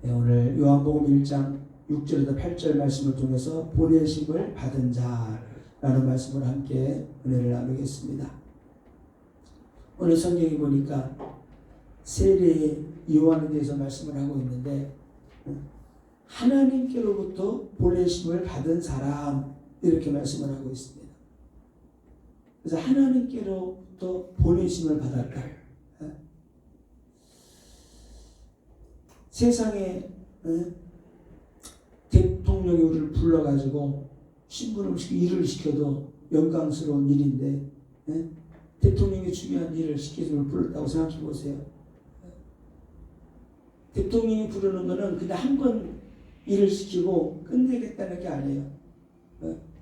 네, 오늘 요한복음 1장 6절에서 8절 말씀을 통해서 보내심을 받은 자라는 말씀을 함께 은혜를 나누겠습니다. 오늘 성경에 보니까 세례 요한에 대해서 말씀을 하고 있는데 하나님께로부터 보내심을 받은 사람 이렇게 말씀을 하고 있습니다. 그래서 하나님께로부터 보내심을 받았다. 세상에 대통령이 우리를 불러가지고 신부름 일을 시켜도 영광스러운 일인데 대통령이 중요한 일을 시켜서 불렀다고 생각해 보세요. 대통령이 부르는 거는 그냥 한 번 일을 시키고 끝내겠다는 게 아니에요.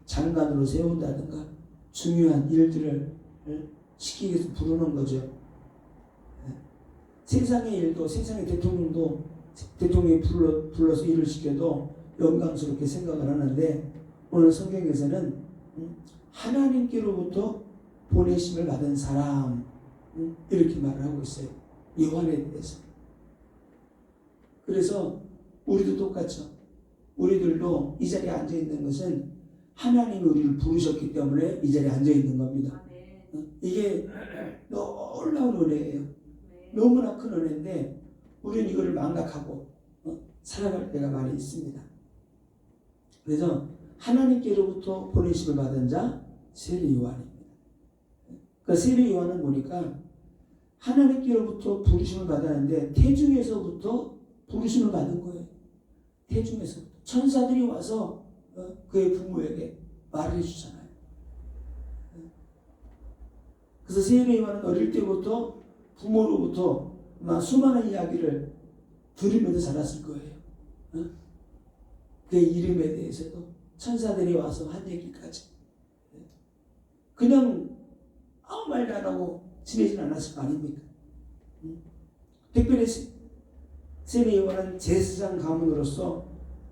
장관으로 세운다든가 중요한 일들을 시키기 위해서 부르는 거죠. 세상의 일도 세상의 대통령이 불러서 일을 시켜도 영광스럽게 생각을 하는데 오늘 성경에서는 하나님께로부터 보내심을 받은 사람 이렇게 말을 하고 있어요. 요한에 대해서. 그래서 우리도 똑같죠. 우리들도 이 자리에 앉아있는 것은 하나님이 우리를 부르셨기 때문에 이 자리에 앉아있는 겁니다. 이게 놀라운 은혜예요. 너무나 큰 은혜인데 우리는 이거를 망각하고 살아갈 때가 많이 있습니다. 그래서 하나님께로부터 보내심을 받은 자 세례 요한입니다. 그 세례 요한은 보니까 하나님께로부터 부르심을 받았는데 태중에서부터 부르심을 받은 거예요. 태중에서부터 천사들이 와서 그의 부모에게 말을 해주잖아요. 그래서 세례 요한은 어릴 때부터 부모로부터 수많은 이야기를 들으면서 자랐을 거예요. 그의 이름에 대해서도 천사들이 와서 한 얘기까지. 그냥 아무 말도 안 하고 지내진 않았을 거 아닙니까? 특별히 세례 요한은 제사장 가문으로서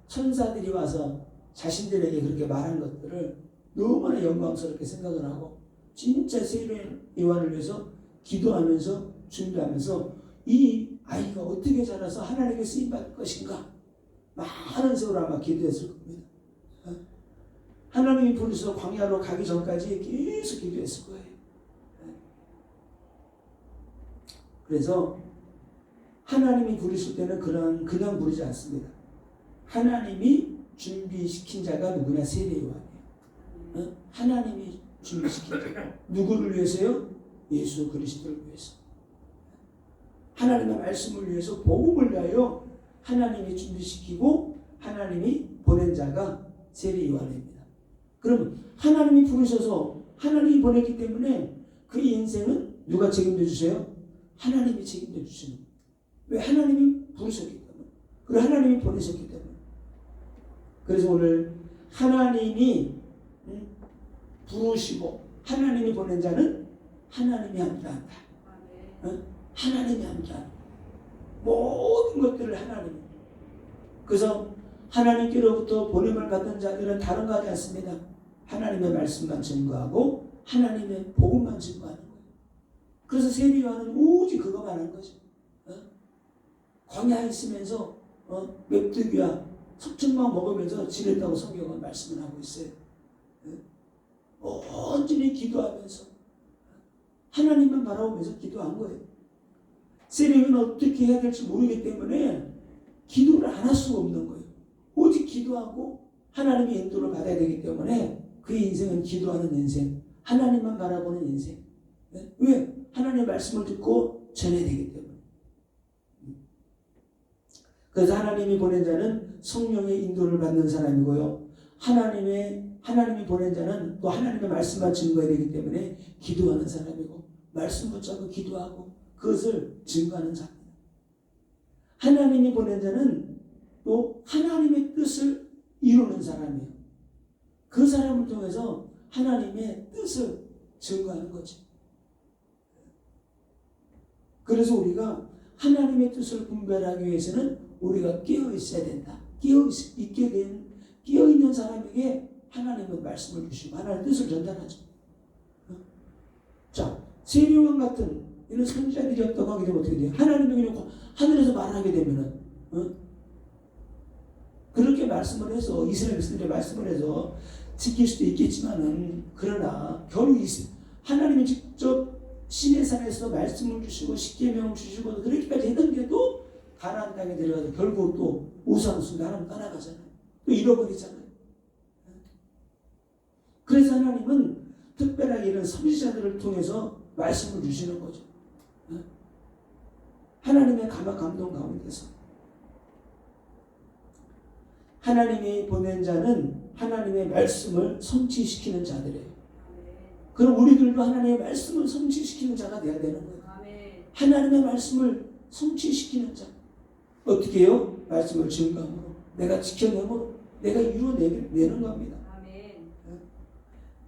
천사들이 와서 자신들에게 그렇게 말한 것들을 너무나 영광스럽게 생각을 하고 진짜 세례 요한을 위해서 기도하면서 준비하면서 이 아이가 어떻게 자라서 하나님께 쓰임받을 것인가 많은 세월 아마 기도했을 겁니다. 하나님이 부르셔서 광야로 가기 전까지 계속 기도했을 거예요. 그래서 하나님이 부르실 때는 그냥 부르지 않습니다. 하나님이 준비시킨 자가 누구냐? 세례 요한이에요. 하나님이 준비시킨 자. 누구를 위해서요? 예수 그리스도를 위해서. 하나님의 말씀을 위해서 복음을 위하여 하나님이 준비시키고 하나님이 보낸 자가 세례 요한입니다. 그러면 하나님이 부르셔서 하나님이 보냈기 때문에 그의 인생은 누가 책임져 주세요? 하나님이 책임져 주시는 거예요. 왜? 하나님이 부르셨기 때문에. 그리고 하나님이 보내셨기 때문에. 그래서 오늘 하나님이 부르시고 하나님이 보낸 자는 하나님이 함께한다. 하나님이 함께한다. 모든 것들을 하나님이. 그래서 하나님께로부터 보냄을 받은 자들은 다른 거 하지 않습니다. 하나님의 말씀만 증거하고 하나님의 복음만 증거하는 거예요. 그래서 세례 요한은 오직 그거만 한 거죠. 광야에 있으면서 맵뜨기와 석청만 먹으면서 지냈다고 성경은 말씀을 하고 있어요. 온전히 기도하면서 하나님만 바라보면서 기도한 거예요. 세례요한은 어떻게 해야 될지 모르기 때문에 기도를 안 할 수가 없는 거예요. 오직 기도하고 하나님의 인도를 받아야 되기 때문에 그의 인생은 기도하는 인생, 하나님만 바라보는 인생. 왜? 하나님의 말씀을 듣고 전해야 되기 때문에. 그래서 하나님이 보낸 자는 성령의 인도를 받는 사람이고요. 하나님이 보낸 자는 또 하나님의 말씀만 증거해야 되기 때문에 기도하는 사람이고 말씀 붙잡고 기도하고 그것을 증거하는 자입니다. 하나님이 보낸 자는 또 하나님의 뜻을 이루는 사람이에요. 그 사람을 통해서 하나님의 뜻을 증거하는 거죠. 그래서 우리가 하나님의 뜻을 분별하기 위해서는 우리가 깨어 있어야 된다. 깨어 있는 사람에게 하나님의 말씀을 주시고 하나님의 뜻을 전달하죠. 자, 세례 요한 같은 이런 선지자들이 없다고 하게 되면 어떻게 돼요? 하나님이 그냥 하늘에서 말하게 되면은 말씀을 해서 이스라엘 백성들의 말씀을 해서 지킬 수도 있겠지만은 그러나 겨우 하나님이 직접 시내산에서 말씀을 주시고 십계명을 주시고 그렇게까지 했는데도 가나안 땅에 들어가서 결국 또 우상 숭배하면 떠나가잖아요. 또 잃어버리잖아요. 그래서 하나님은 특별하게 이런 선지자들을 통해서 말씀을 주시는 거죠. 하나님의 감동 가운데서 하나님이 보낸 자는 하나님의 말씀을 성취시키는 자들이에요. 그럼 우리들도 하나님의 말씀을 성취시키는 자가 돼야 되는 거예요. 하나님의 말씀을 성취시키는 자. 어떻게 해요? 말씀을 증거함으로, 내가 지켜내므로, 내가 이루어내는 겁니다.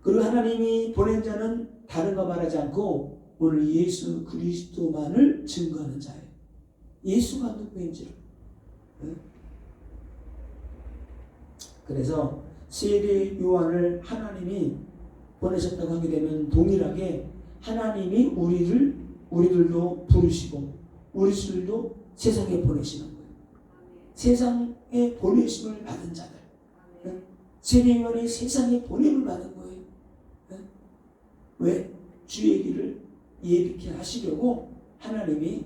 그리고 하나님이 보낸 자는 다른 거 말하지 않고 오늘 예수 그리스도만을 증거하는 자예요. 예수가 누구인지를. 그래서 세례 요한을 하나님이 보내셨다고 하게 되면 동일하게 하나님이 우리들도 부르시고 우리들도 세상에 보내시는 거예요. 세상에 보내심을 받은 자들. 세례 요한이 세상에 보냄을 받은 거예요. 왜? 주의 길을 예비케 하시려고 하나님이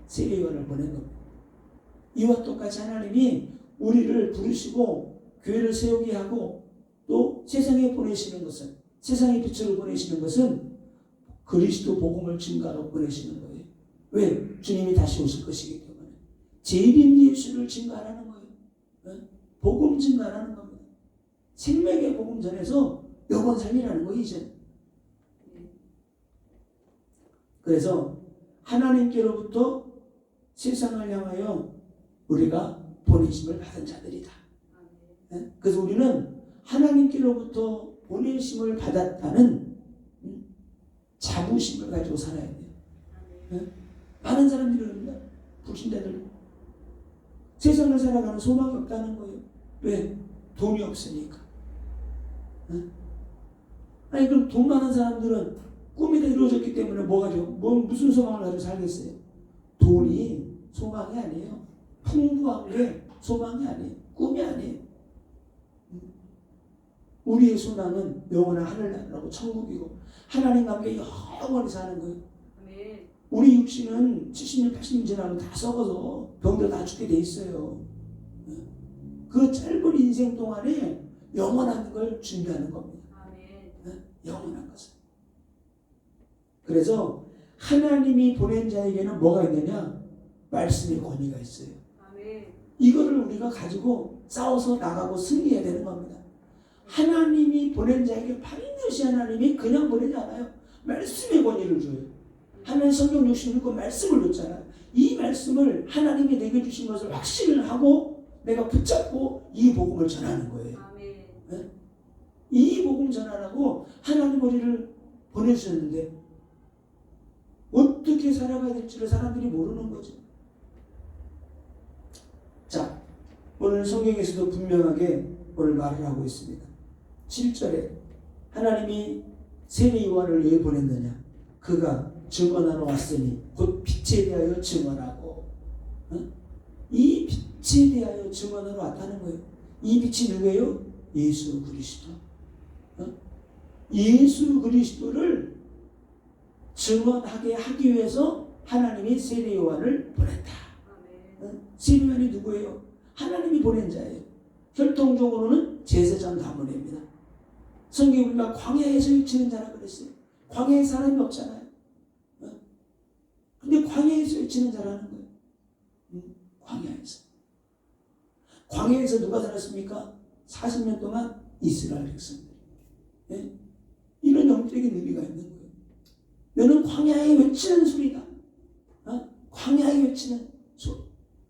세례 요한을 보낸 겁니다. 이와 똑같이 하나님이 우리를 부르시고 교회를 세우게 하고 또 세상에 보내시는 것은, 세상의 빛으로 보내시는 것은 그리스도 복음을 증거하러 보내시는 거예요. 왜? 주님이 다시 오실 것이기 때문에. 재림 예수를 증거하라는 거예요. 복음 증거하라는 겁니다. 생명의 복음 전해서 영원 살리라는 거예요, 이제. 그래서 하나님께로부터 세상을 향하여 우리가 보내심을 받은 자들이다. 그래서 우리는 하나님께로부터 보내심을 받았다는 자부심을 가지고 살아야 돼요. 많은 사람들이 그럽니다. 불신자들. 세상을 살아가는 소망이 없다는 거예요. 왜? 돈이 없으니까. 아니 그럼 돈 많은 사람들은 꿈이 다 이루어졌기 때문에 무슨 소망을 가지고 살겠어요? 돈이 소망이 아니에요. 풍부한 게 소망이 아니에요. 꿈이 아니에요. 우리의 소망은 영원한 하늘나라고 천국이고 하나님과 함께 영원히 사는 거예요. 우리 육신은 70년, 80년 지나면 다 썩어서 병들 다 죽게 돼 있어요. 그 짧은 인생 동안에 영원한 걸 준비하는 겁니다. 영원한 것을. 그래서 하나님이 보낸 자에게는 뭐가 있느냐? 말씀의 권위가 있어요. 이거를 우리가 가지고 싸워서 나가고 승리해야 되는 겁니다. 하나님이 보낸 자에게 반드시 하나님이 그냥 보내지 않아요. 말씀의 권위를 줘요. 하나님 성경 66권 말씀을 줬잖아요. 이 말씀을 하나님이 내게 주신 것을 확신을 하고 내가 붙잡고 이 복음을 전하는 거예요. 네? 이 복음 전하라고 하나님 우리를 보내주셨는데 어떻게 살아가야 될지를 사람들이 모르는 거죠. 자, 오늘 성경에서도 분명하게 오늘 말을 하고 있습니다. 7절에 하나님이 세례 요한을 왜 보냈느냐? 그가 증언하러 왔으니 곧 빛에 대하여 증언하고 이 빛에 대하여 증언하러 왔다는 거예요. 이 빛이 누구예요? 예수 그리스도. 예수 그리스도를 증언하게 하기 위해서 하나님이 세례 요한을 보냈다. 세례 요한이 누구예요? 하나님이 보낸 자예요. 혈통적으로는 제사장 가문입니다. 성경에 우리가 광야에서 외치는 자라 그랬어요. 광야에 사람이 없잖아요. 근데 광야에서 외치는 자라는 거예요. 광야에서. 광야에서 누가 살았습니까? 40년 동안 이스라엘 백성들. 예? 이런 영적인 의미가 있는 거예요. 너는 광야에 외치는 소리다. 광야에 외치는 소리.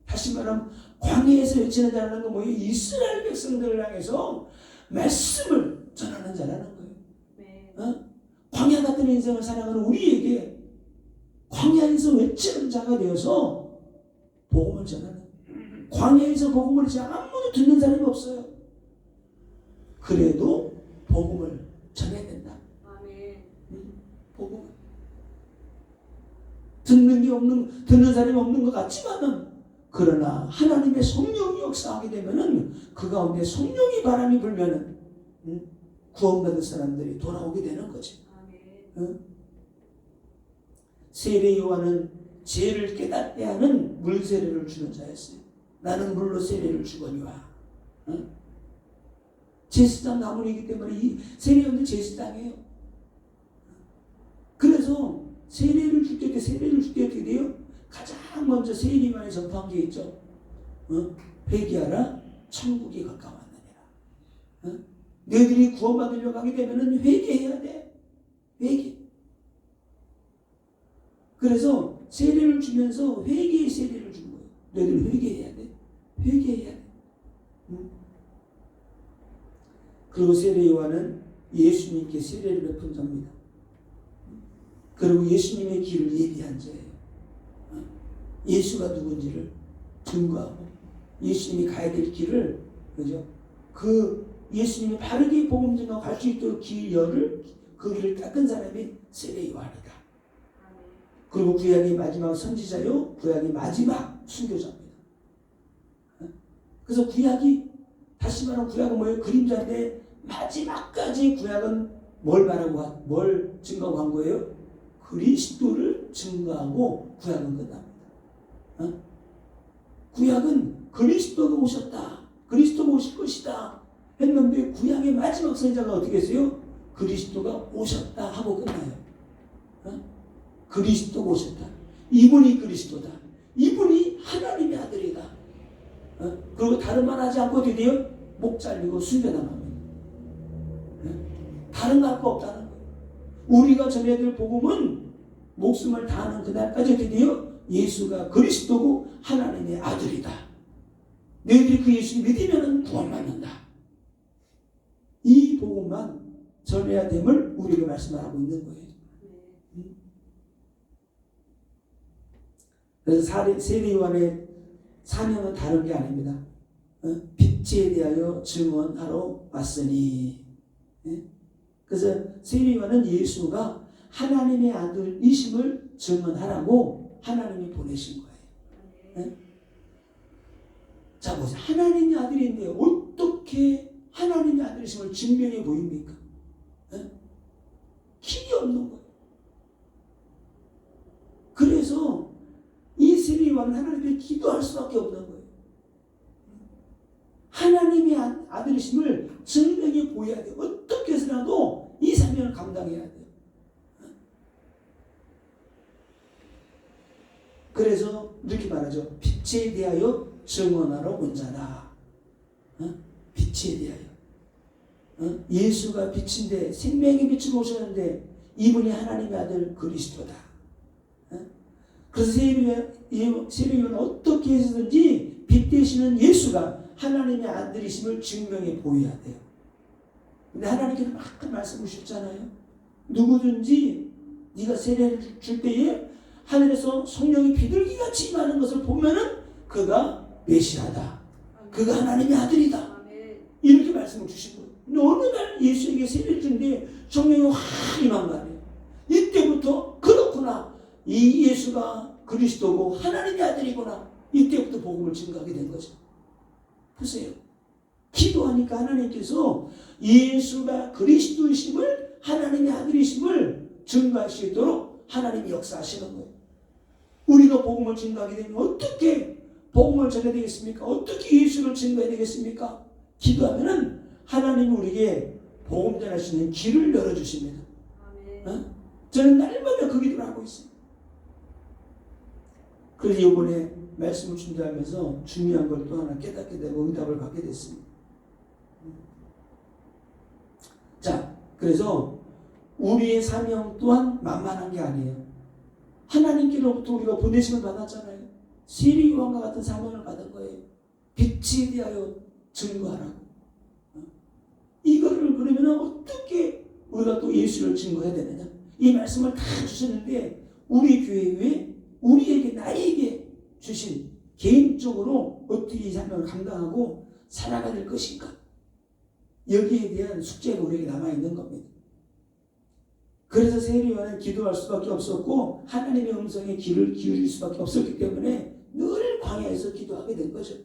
다시 말하면 광야에서 외치는 자라는 건 뭐예요? 이스라엘 백성들을 향해서 말씀을 전하는 자라는 거예요. 네. 광야 같은 인생을 살아가는 우리에게 광야에서 외치는 자가 되어서 복음을 전하는 거예요. 광야에서 복음을 이제 아무도 듣는 사람이 없어요. 그래도 복음을 전해야 된다. 복음. 듣는 사람이 없는 것 같지만은 그러나 하나님의 성령이 역사하게 되면은 그 가운데 성령이 바람이 불면은 구원받은 사람들이 돌아오게 되는 거지. 세례 요한은 죄를 깨닫게 하는 물 세례를 주는 자였어요. 나는 물로 세례를 주거니와. 제사장 가문이기 때문에 이 세례 요한은 제사장이에요. 그래서 세례를 줄 때 어떻게 돼요? 가장 먼저 세례 요한이 전파한 게 있죠. 회개하라, 천국이 가까웠느니라. 너희들이 구원받으려고 하게 되면 회개해야 돼. 회개. 그래서 세례를 주면서 회개의 세례를 준 거예요. 너희들 회개해야 돼. 회개해야 돼. 그리고 세례 요한은 예수님께 세례를 베푼 자입니다. 그리고 예수님의 길을 예비한 자예요. 예수가 누군지를 증거하고 예수님이 가야 될 길을, 그죠? 그 예수님이 바르게 복음 전하고 갈 수 있도록 그 길을 닦은 사람이 세례 요한이다. 그리고 구약의 마지막 선지자요, 구약의 마지막 순교자입니다. 그래서 구약이, 다시 말하면 구약은 뭐예요? 그림자인데 마지막까지 구약은 뭘 증거하고 한 거예요? 그리스도를 증거하고 구약은 끝납니다. 구약은 그리스도가 오셨다, 그리스도가 오실 것이다 했는데 구약의 마지막 선지자가 어떻게 했어요? 그리스도가 오셨다 하고 끝나요. 그리스도가 오셨다. 이분이 그리스도다. 이분이 하나님의 아들이다. 그리고 다른 말 하지 않고 어떻게 돼요? 목 잘리고 순교당합니다. 다른 거 할 거 없다는 거예요. 우리가 전해야 될 복음은 목숨을 다하는 그날까지 어떻게 돼요? 예수가 그리스도고 하나님의 아들이다. 너희들이 그 예수 믿으면 구원받는다. 이 복음만 전해야 됨을 우리에게 말씀하고 있는 거예요. 그래서 세례 요한의 사명은 다른 게 아닙니다. 빛에 대하여 증언하러 왔으니. 그래서 세례 요한은 예수가 하나님의 아들이심을 증언하라고 하나님이 보내신 거예요. 자, 보세요. 하나님의 아들인데 어떻게 하나님의 아들이심을 증명해 보입니까? 길이 없는 거예요. 그래서 이 세례 요한은 하나님께 기도할 수밖에 없는 거예요. 하나님의 아들이심을 증명해 보여야 돼요. 어떻게 해서라도 이 사명을 감당해야 돼요. 그래서 이렇게 말하죠. 빛에 대하여 증언하러 온 자다. 빛에 대하여. 예수가 빛인데 생명의 빛으로 오셨는데 이분이 하나님의 아들 그리스도다. 그래서 세례 요한은 어떻게 해서든지 빛 되시는 예수가 하나님의 아들이심을 증명해 보여야 돼요. 근데 하나님께서 막 말씀을 주셨잖아요. 누구든지 네가 세례를 줄 때에 하늘에서 성령이 비둘기같이 임하는 것을 보면은 그가 메시아다. 그가 하나님의 아들이다. 이렇게 말씀을 주신 거예요. 근데 어느 날 예수에게 세례를 주는데 성령이 확 임한 거 아니에요. 이때부터 그렇구나. 이 예수가 그리스도고 하나님의 아들이구나. 이때부터 복음을 증거하게 된 거죠. 보세요. 기도하니까 하나님께서 예수가 그리스도이심을, 하나님의 아들이심을 증거할 수 있도록 하나님이 역사하시는 거예요. 우리가 복음을 증거하게 되면 어떻게 복음을 전해야 되겠습니까? 어떻게 예수를 증거해야 되겠습니까? 기도하면은 하나님이 우리에게 복음 전할 수 있는 길을 열어주십니다. 저는 날마다 그 기도를 하고 있어요. 그래서 이번에 말씀을 준비하면서 중요한 걸 또 하나 깨닫게 되고 응답을 받게 됐습니다. 자, 그래서 우리의 사명 또한 만만한 게 아니에요. 하나님께로부터 우리가 보내심을 받았잖아요. 세례 요한과 같은 사명을 받은 거예요. 빛에 대하여 증거하라고. 이거를 그러면 어떻게 우리가 또 예수를 증거해야 되느냐? 이 말씀을 다 주셨는데 우리 교회에 우리에게 나에게 주신 개인적으로 어떻게 이 사명을 감당하고 살아가야 될 것인가? 여기에 대한 숙제가 우리에게 남아있는 겁니다. 그래서 세례 요한은 기도할 수밖에 없었고 하나님의 음성에 귀를 기울일 수밖에 없었기 때문에 늘 방해해서 기도하게 된 거죠.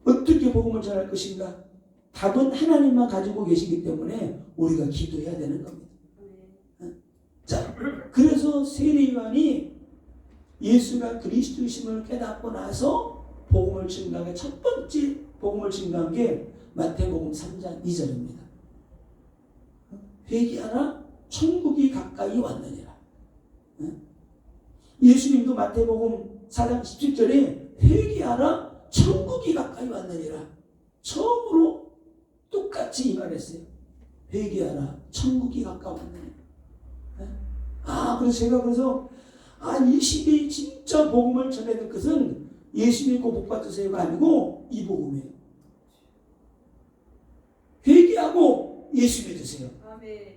어떻게 복음을 전할 것인가? 답은 하나님만 가지고 계시기 때문에 우리가 기도해야 되는 겁니다. 자, 그래서 세례 요한이 예수가 그리스도이심을 깨닫고 나서 복음을 증거한 게 첫 번째 복음을 증거한 게 마태복음 3장 2절입니다. 회개하라 천국이 가까이 왔느니라. 예수님도 마태복음 4장 17절에 회개하라 천국이 가까이 왔느니라. 처음으로 똑같이 이 말했어요. 회개하라 천국이 가까이 왔느니라. 그래서 이 시대에 진짜 복음을 전해야 될 것은 예수 믿고 복 받으세요가 아니고 이 복음이에요. 회개하고 예수 믿으세요. 아멘.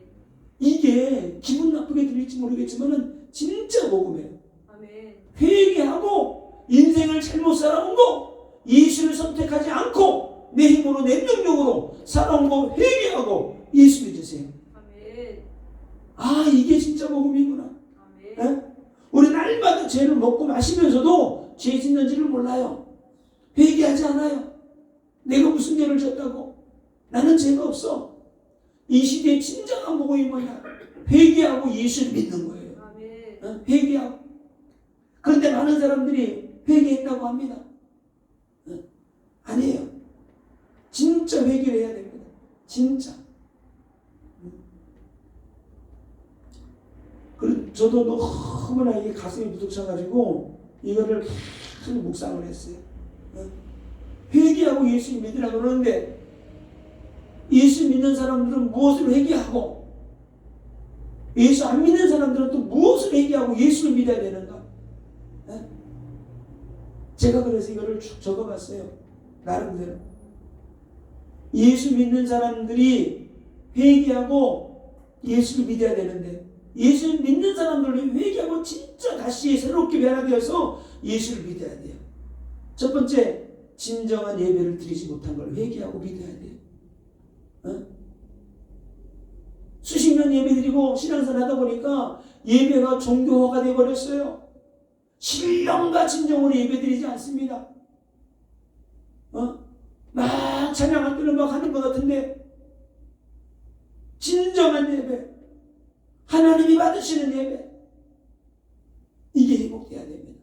이게 기분 나쁘게 들릴지 모르겠지만 진짜 복음이에요. 아멘. 회개하고 인생을 잘못 살아온 거, 예수를 선택하지 않고 내 힘으로 내 능력으로 살아온 거 회개하고 예수 믿으세요. 아멘. 이게 진짜 복음이구나. 아멘. 네? 우리 날마다 죄를 먹고 마시면서도 죄 짓는지를 몰라요. 회개하지 않아요. 내가 무슨 죄를 졌다고? 나는 죄가 없어. 이 시대의 진정한 복음이 뭐냐? 회개하고 예수를 믿는 거예요. 아멘. 회개하고. 그런데 많은 사람들이 회개했다고 합니다. 아니에요. 진짜 회개를 해야 됩니다. 진짜. 저도 너무나 이게 가슴이 부족해가지고 이거를 계속 묵상을 했어요. 회개하고 예수 믿으라고 그러는데 예수 믿는 사람들은 무엇을 회개하고 예수 안 믿는 사람들은 또 무엇을 회개하고 예수를 믿어야 되는가? 제가 그래서 이거를 쭉 적어봤어요. 나름대로. 예수 믿는 사람들이 회개하고 예수를 믿어야 되는데 예수를 믿는 사람들이 회개하고 진짜 다시 새롭게 변화되어서 예수를 믿어야 돼요. 첫 번째, 진정한 예배를 드리지 못한 걸 회개하고 믿어야 돼요. 수십 년 예배 드리고 신앙생활 하다 보니까 예배가 종교화가 되어버렸어요. 신령과 진정으로 예배 드리지 않습니다. 막 찬양할 때는 막 하는 것 같은데 진정한 예배, 하나님이 받으시는 예배, 이게 회복돼야 됩니다.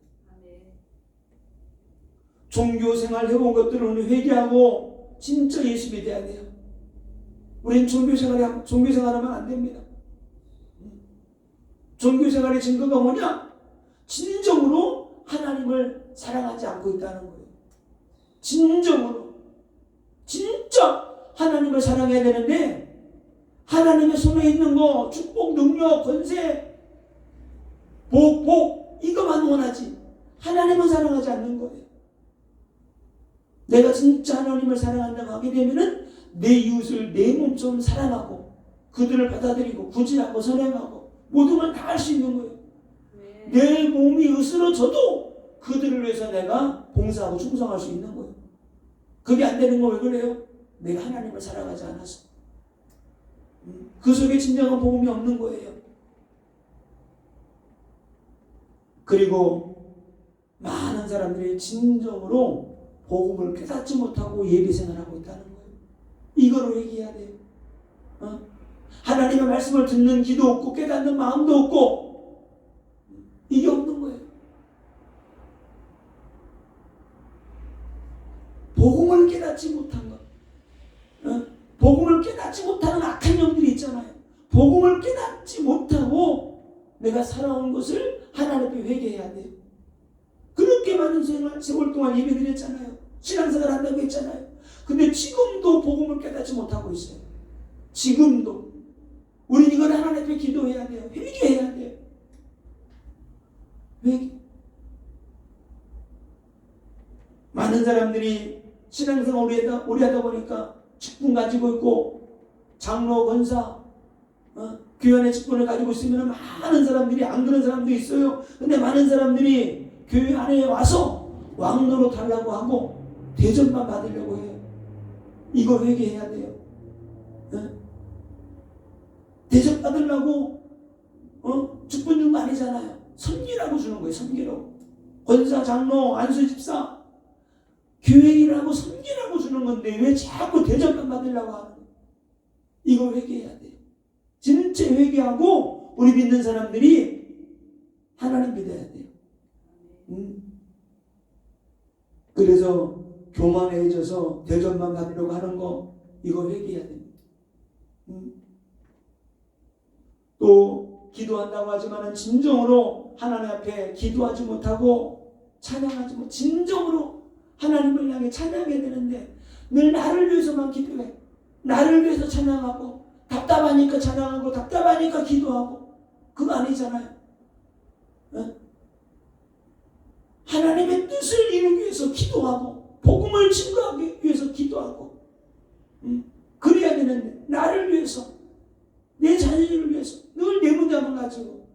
종교생활 해본 것들은 회개하고 진짜 예수 믿어야 돼요. 우린 종교생활하면 안 됩니다. 종교생활의 증거가 뭐냐? 진정으로 하나님을 사랑하지 않고 있다는 거예요. 진정으로. 진짜 하나님을 사랑해야 되는데 하나님의 손에 있는 거, 축복, 능력, 권세, 복 이거만 원하지 하나님은 사랑하지 않는 거예요. 내가 진짜 하나님을 사랑한다고 하게 되면은 내 이웃을 내 몸처럼 사랑하고 그들을 받아들이고 구제하고 선행하고 모든 걸 다 할 수 있는 거예요. 내 몸이 으스러져도 그들을 위해서 내가 봉사하고 충성할 수 있는 거예요. 그게 안 되는 거 왜 그래요? 내가 하나님을 사랑하지 않아서. 그 속에 진정한 복음이 없는 거예요. 그리고 많은 사람들이 진정으로 복음을 깨닫지 못하고 예배 생활하고 있다는 거예요. 이거로 얘기해야 돼요. 하나님의 말씀을 듣는 기도 없고 깨닫는 마음도 없고 이게 없는 거예요. 복음을 깨닫지 못한 것. 복음을 깨닫지 못하는 악한 영들이 있잖아요. 복음을 깨닫지 못하고 내가 살아온 것을 하나님 앞에 회개해야 돼요. 그렇게 많은 세월 동안 예배드렸잖아요. 신앙생활 한다고 했잖아요. 근데 지금도 복음을 깨닫지 못하고 있어요. 지금도. 우린 이걸 하나님 앞에 기도해야 돼요. 회개해야 돼요. 회개. 많은 사람들이 신앙생활 오래 하다 보니까 직분 가지고 있고 장로, 권사, 교회 직분을 가지고 있으면 많은 사람들이 안 그런 사람도 있어요. 근데 많은 사람들이 교회 안에 와서 왕노릇 하려고 하고 대접만 받으려고 해요. 이거 회개해야 돼요. 대접 받으려고 직분 준 거 아니잖아요. 섬기라고 주는 거예요. 섬기라고. 권사, 장로, 안수 집사 교회 일하고 섬기라고 주는 건데 왜 자꾸 대접만 받으려고 하는 거예요? 이거 회개해야 돼요. 진짜 회개하고 우리 믿는 사람들이 하나님 믿어야 돼요. 그래서 교만해져서 대접만 받으려고 하는 거 이거 회개해야 됩니다. 또 기도한다고 하지만 진정으로 하나님 앞에 기도하지 못하고 찬양하지 못 진정으로 하나님을 향해 찬양해야 되는데 늘 나를 위해서만 기도해. 나를 위해서 찬양하고 답답하니까 찬양하고 답답하니까 기도하고 그거 아니잖아요. 어? 하나님의 뜻을 이루기 위해서 기도하고 복음을 증거하기 위해서 기도하고 그래야 되는데 나를 위해서 내 자녀를 위해서 늘 내 문제만 가지고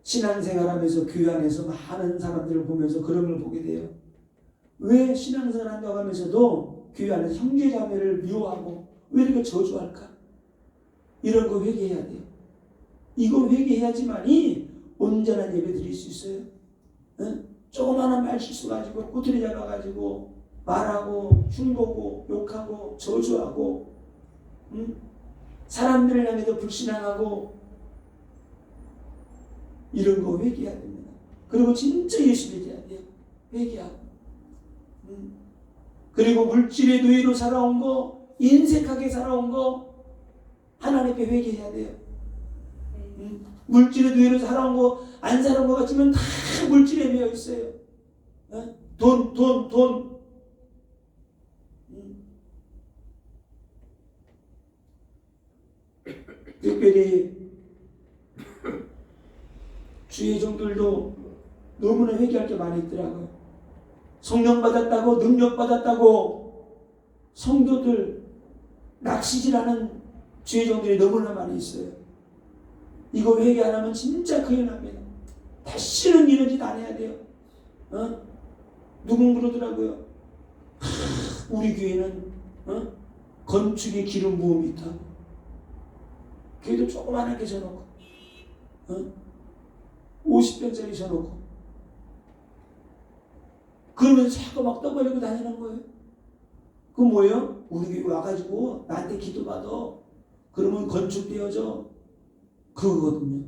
신앙생활하면서 교회 안에서 많은 사람들을 보면서 그런 걸 보게 돼요. 왜 신앙생활 한다고 하면서도 교회 안에서 형제자매를 미워하고 왜 이렇게 저주할까? 이런 거 회개해야 돼요. 이거 회개해야지만이 온전한 예배 드릴 수 있어요. 응? 조그마한 말 실수 가지고 꼬투리 잡아가지고 말하고 흉보고 욕하고 저주하고 사람들을 향해서 불신앙하고 이런 거 회개해야 됩니다. 그리고 진짜 예수 믿어야 돼요. 회개하고 그리고 물질의 노예로 살아온 거 인색하게 살아온 거 하나님 앞에 회개해야 돼요. 물질의 노예로 살아온 거 안 살아온 거 같으면 다 물질에 매여 있어요. 돈 특별히 주의 종들도 너무나 회개할 게 많이 있더라고요. 성령 받았다고 능력 받았다고 성도들 낚시질하는 주의 종들이 너무나 많이 있어요. 이거 회개 안 하면 진짜 큰일 납니다. 다시는 이런 짓 안 해야 돼요. 누군 그러더라고요. 우리 교회는 건축에 기름 부음이 있다고. 교회도 조그만하게 져놓고 50평짜리 져놓고 그러면서 자꾸 막 떠벌리고 다니는 거예요. 그 뭐예요? 우리 교회 와가지고 나한테 기도받아. 그러면 건축되어져. 그거거든요.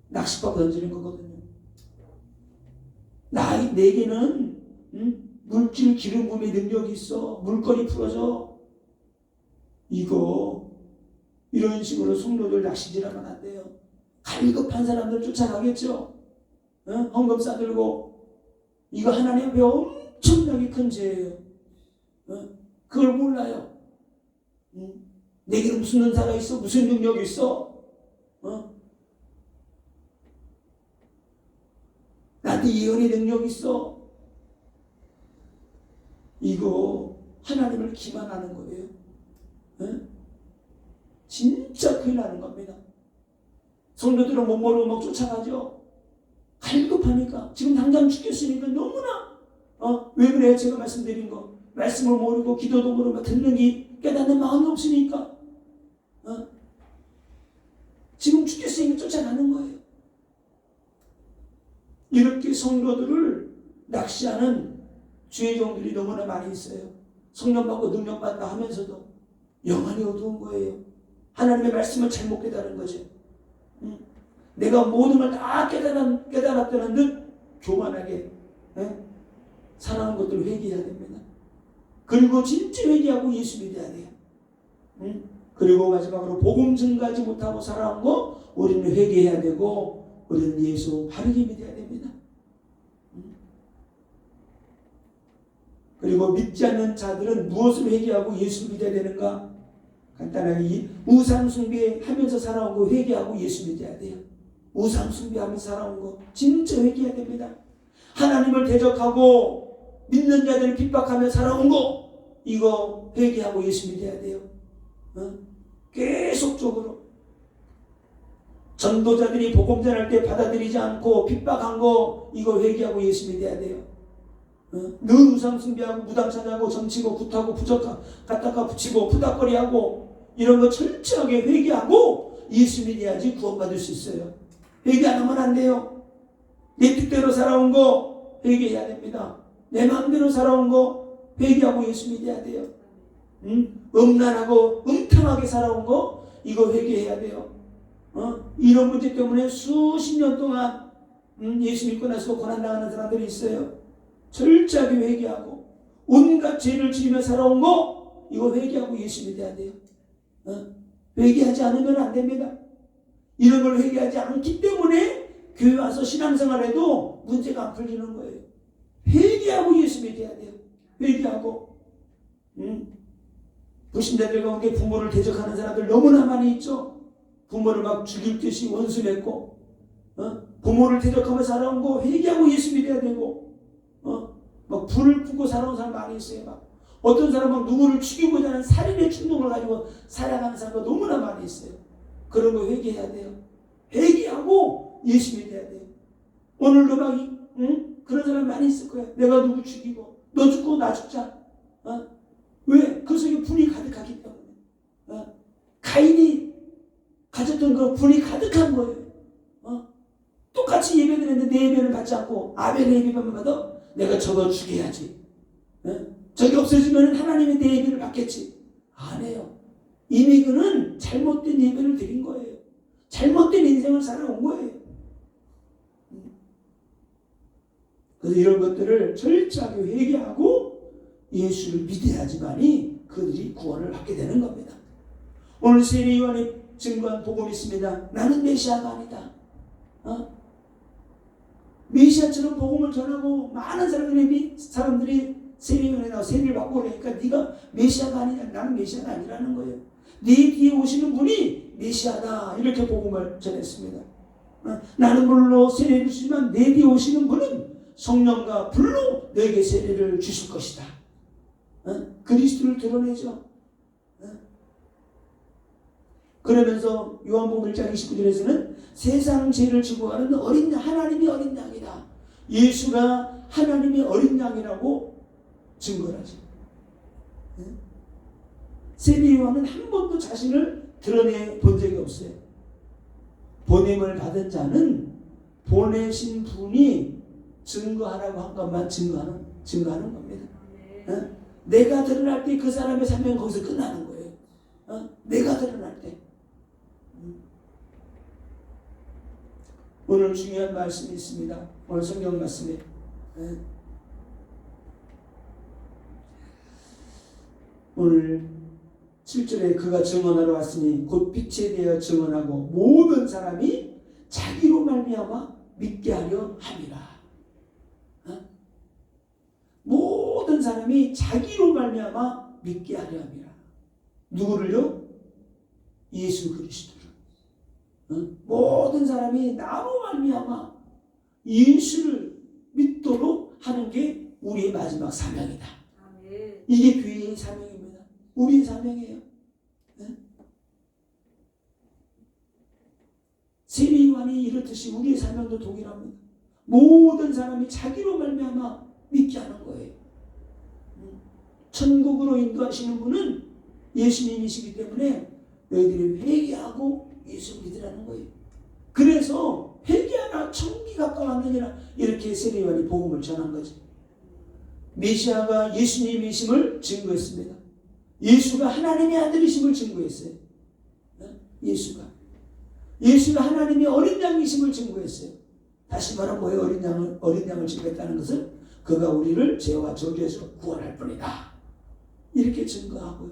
낚싯밥 던지는 거거든요. 내게는 물질 기름 부음의 능력이 있어. 물건이 풀어져. 이런 식으로 성도들 낚시질하면 안 돼요. 갈급한 사람들 쫓아가겠죠. 헌금 싸들고. 이거 하나님 앞에 엄청나게 큰 죄예요. 그걸 몰라요. 내게는 무슨 은사가 있어? 무슨 능력이 있어? 나한테 예언의 능력이 있어? 이거 하나님을 기만하는 거예요. 진짜 큰일 나는 겁니다. 성도들은 못 모르고 막 쫓아가죠. 갈급하니까 지금 당장 죽겠으니까 너무나 왜 그래요? 제가 말씀드린 거 말씀을 모르고 기도도 모르고 듣는 이 깨닫는 마음이 없으니까 지금 죽겠으니까 쫓아가는 거예요. 이렇게 성도들을 낚시하는 주의 종들이 너무나 많이 있어요. 성령 받고 능력 받다 하면서도 영안이 어두운 거예요. 하나님의 말씀을 잘못 깨달은 거죠. 내가 모든 걸 다 깨달았다는 듯 교만하게 살아온 것들을 회개해야 됩니다. 그리고 진짜 회개하고 예수 믿어야 돼요. 그리고 마지막으로 복음 증가하지 못하고 살아온 거 우리는 회개해야 되고 우리는 예수 바르게 믿어야 됩니다. 그리고 믿지 않는 자들은 무엇을 회개하고 예수 믿어야 되는가? 간단하게 우상 숭배하면서 살아온 거 회개하고 예수 믿어야 돼요. 우상 숭배하면서 살아온 거 진짜 회개해야 됩니다. 하나님을 대적하고 믿는 자들을 핍박하며 살아온 거 이거 회개하고 예수 믿어야 돼요. 계속적으로 전도자들이 복음 전할 때 받아들이지 않고 핍박한 거 이거 회개하고 예수 믿어야 돼요. 늘 우상 숭배하고 무당 찾아고 점치고 굿하고 부적하고 갖다가 붙이고 푸닥거리하고 이런 거 철저하게 회개하고 예수 믿어야지 구원받을 수 있어요. 회개 안 하면 안 돼요. 내 뜻대로 살아온 거 회개해야 됩니다. 내 마음대로 살아온 거 회개하고 예수 믿어야 돼요. 음란하고 음탕하게 살아온 거 이거 회개해야 돼요. 이런 문제 때문에 수십 년 동안 예수 믿고 나서 고난당하는 사람들이 있어요. 철저하게 회개하고 온갖 죄를 지으며 살아온 거 이거 회개하고 예수 믿어야 돼요. 회개하지 않으면 안 됩니다. 이런 걸 회개하지 않기 때문에 교회 와서 신앙생활해도 문제가 안 풀리는 거예요. 회개하고 예수 믿어야 돼요. 회개하고 불신자들 가운데 부모를 대적하는 사람들 너무나 많이 있죠. 부모를 막 죽일 듯이 원수 맺고 부모를 대적하며 살아온 거 회개하고 예수 믿어야 되고 막 불을 뿜고 살아온 사람 많이 있어요. 막 어떤 사람은 막 누구를 죽이고자 하는 살인의 충동을 가지고 살아가는 사람도 너무나 많이 있어요. 그런 거 회개해야 돼요. 회개하고 예수 믿어야 돼요. 오늘도 막 그런 사람 많이 있을 거예요. 내가 누구 죽이고 너 죽고 나 죽자. 왜? 그 속에 분이 가득하기 때문에. 가인이 가졌던 그 분이 가득한 거예요. 똑같이 예배를 했는데 내 예배를 받지 않고 아벨의 예배만 받아? 내가 저거 죽여야지. 저게 없어지면 하나님이 내 예배를 받겠지. 안 해요. 이미 그는 잘못된 예배를 드린 거예요. 잘못된 인생을 살아온 거예요. 그래서 이런 것들을 철저하게 회개하고 예수를 믿어야지만이 그들이 구원을 받게 되는 겁니다. 오늘 세례 요한이 증거한 복음이 있습니다. 나는 메시아가 아니다. 메시아처럼 복음을 전하고 많은 사람들이 세례 요한에 나와 세례를 받고 그러니까 네가 메시아가 아니냐. 나는 메시아가 아니라는 거예요. 네 뒤에 오시는 분이 메시아다. 이렇게 복음을 전했습니다. 나는 물로 세례를 주지만 내 뒤에 오시는 분은 성령과 불로 너에게 세례를 주실 것이다. 그리스도를 드러내죠. 그러면서 요한복음 1장 29절에서는 세상 죄를 지고 가는 어린 양, 하나님이 어린 양이다. 예수가 하나님이 어린 양이라고 증거를 하죠. 세례 요한은 한 번도 자신을 드러내 본 적이 없어요. 보냄을 받은 자는 보내신 분이 증거하라고 한 것만 증거하는 겁니다. 내가 드러날 때 그 사람의 사명은 거기서 끝나는 거예요. 내가 드러날 때. 오늘 중요한 말씀이 있습니다. 오늘 성경 말씀에 오늘 7절에 그가 증언하러 왔으니 곧 빛에 대하여 증언하고 모든 사람이 자기로 말미암아 믿게 하려 함이라. 모든 사람이 자기로 말미암아 믿게 하려 함이라. 누구를요? 예수 그리스도를. 모든 사람이 나로 말미암아 예수를 믿도록 하는 게 우리의 마지막 사명이다. 이게 교회의 사명입니다. 우리의 사명이에요. 세례 요한이 이렇듯이 우리의 사명도 동일합니다. 모든 사람이 자기로 말미암아 믿게 하는 거예요. 천국으로 인도하시는 분은 예수님이시기 때문에 너희들이 회개하고 예수 믿으라는 거예요. 그래서 회개하라 천국이 가까웠느니라 이렇게 세례 요한이 복음을 전한 거죠. 메시아가 예수님이심을 증거했습니다. 예수가 하나님의 아들이심을 증거했어요. 예수가 하나님의 어린 양이심을 증거했어요. 다시 말하면 뭐예요? 어린 양을 증거했다는 것은 그가 우리를 죄와 저주에서 구원할 뿐이다. 이렇게 증거하고요.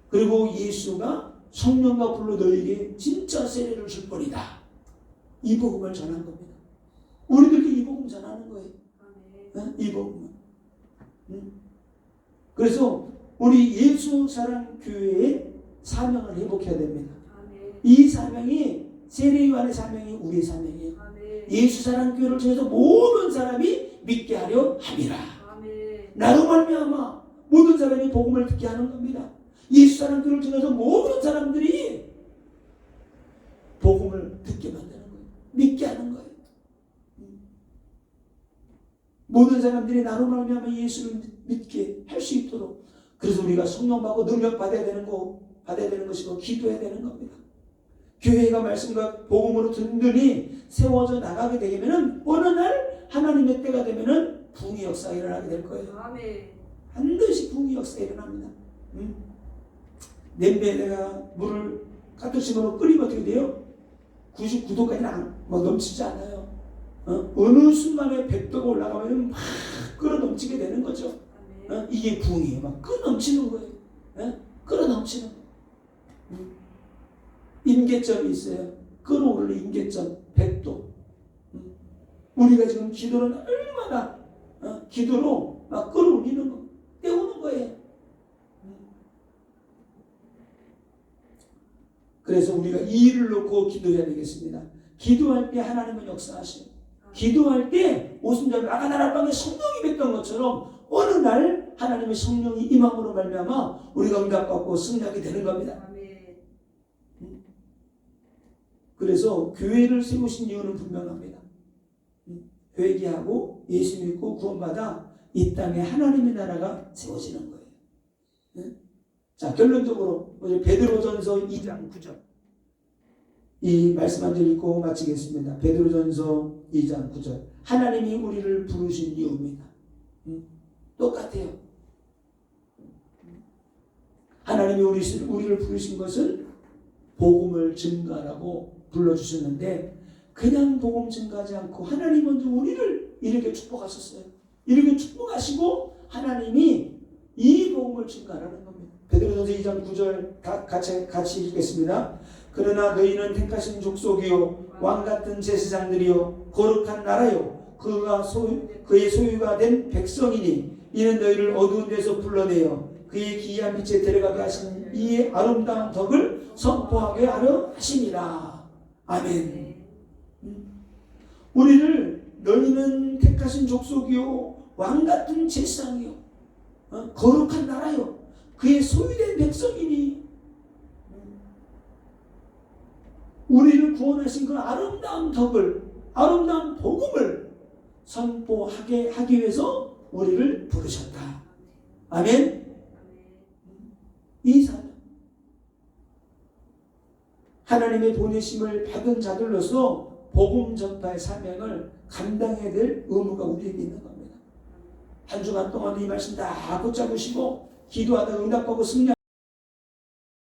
그리고 예수가 성령과 불로 너에게 진짜 세례를 줄 뿐이다. 이 복음을 전한 겁니다. 우리들도 이 복음 전하는 거예요. 이 복음은. 그래서 우리 예수 사랑 교회의 사명을 회복해야 됩니다. 이 사명이 세례 요한의 사명이 우리의 사명이에요. 예수 사랑 교회를 통해서 모든 사람이 믿게 하려 함이라. 나로 말미암아 모든 사람이 복음을 듣게 하는 겁니다. 예수 사랑 교회를 통해서 모든 사람들이 복음을 듣게 만드는 거예요. 믿게 하는 거예요. 모든 사람들이 나로 말미암아 예수를 믿게 할 수 있도록. 그래서 우리가 성령 받고 능력 받아야 되는 것이고 기도해야 되는 겁니다. 교회가 말씀과 복음으로 든든히 세워져 나가게 되면은 어느 날 하나님의 때가 되면은 부흥의 역사가 일어나게 될 거예요. 아멘. 반드시 부흥의 역사가 일어납니다. 냄비에다가 물을 가득 끓이면 어떻게 돼요? 99도까지는 막 넘치지 않아요. 어느 순간에 100도가 올라가면 막 끓어 넘치게 되는 거죠. 이게 부흥이에요. 막 끓어 넘치는 거예요. 끓어 넘치는 거예요. 임계점이 있어요. 끓어오르는 임계점 100도. 우리가 지금 기도는 얼마나 기도로 막 끌어올리는 거, 때우는 거예요. 그래서 우리가 이 일을 놓고 기도해야 되겠습니다. 기도할 때 하나님은 역사하셔요. 기도할 때 오순절 아가나라 방에 성령이 뱉던 것처럼 어느 날 하나님의 성령이 임함으로 말미암아 우리가 응답받고 승리하게 되는 겁니다. 아멘. 그래서 교회를 세우신 이유는 분명합니다. 회개하고 예수 믿고 구원받아 이 땅에 하나님의 나라가 세워지는 거예요. 자, 결론적으로 베드로전서 2장 9절 이 말씀 한 절 읽고 마치겠습니다. 베드로전서 2장 9절 하나님이 우리를 부르신 이유입니다. 똑같아요. 하나님이 우리를 부르신 것은 복음을 증가하라고 불러주셨는데 그냥 복음 증가하지 않고 하나님 먼저 우리를 이렇게 축복하셨어요. 이렇게 축복하시고 하나님이 이 복음을 증가하라는 겁니다. 베드로전서 2장 9절 같이 읽겠습니다. 그러나 너희는 택하신 족속이요 왕같은 제사장들이요 거룩한 나라요 그의 소유가 된 백성이니 이는 너희를 어두운 데서 불러내어 그의 기이한 빛에 데려가게 하신 이의 아름다운 덕을 선포하게 하려 하심이라. 아멘. 우리를 너희는 택하신 족속이요 왕같은 제사장이요 거룩한 나라요 그의 소유된 백성이니 우리를 구원하신 그 아름다운 덕을 아름다운 복음을 선포하게 하기 위해서 우리를 부르셨다. 아멘. 이 사람 하나님의 보내심을 받은 자들로서 복음 전파의 사명을 감당해야 될 의무가 우리에게 있는 겁니다. 한 주간 동안 이 말씀 다 붙잡으시고 기도하다가 응답하고 승리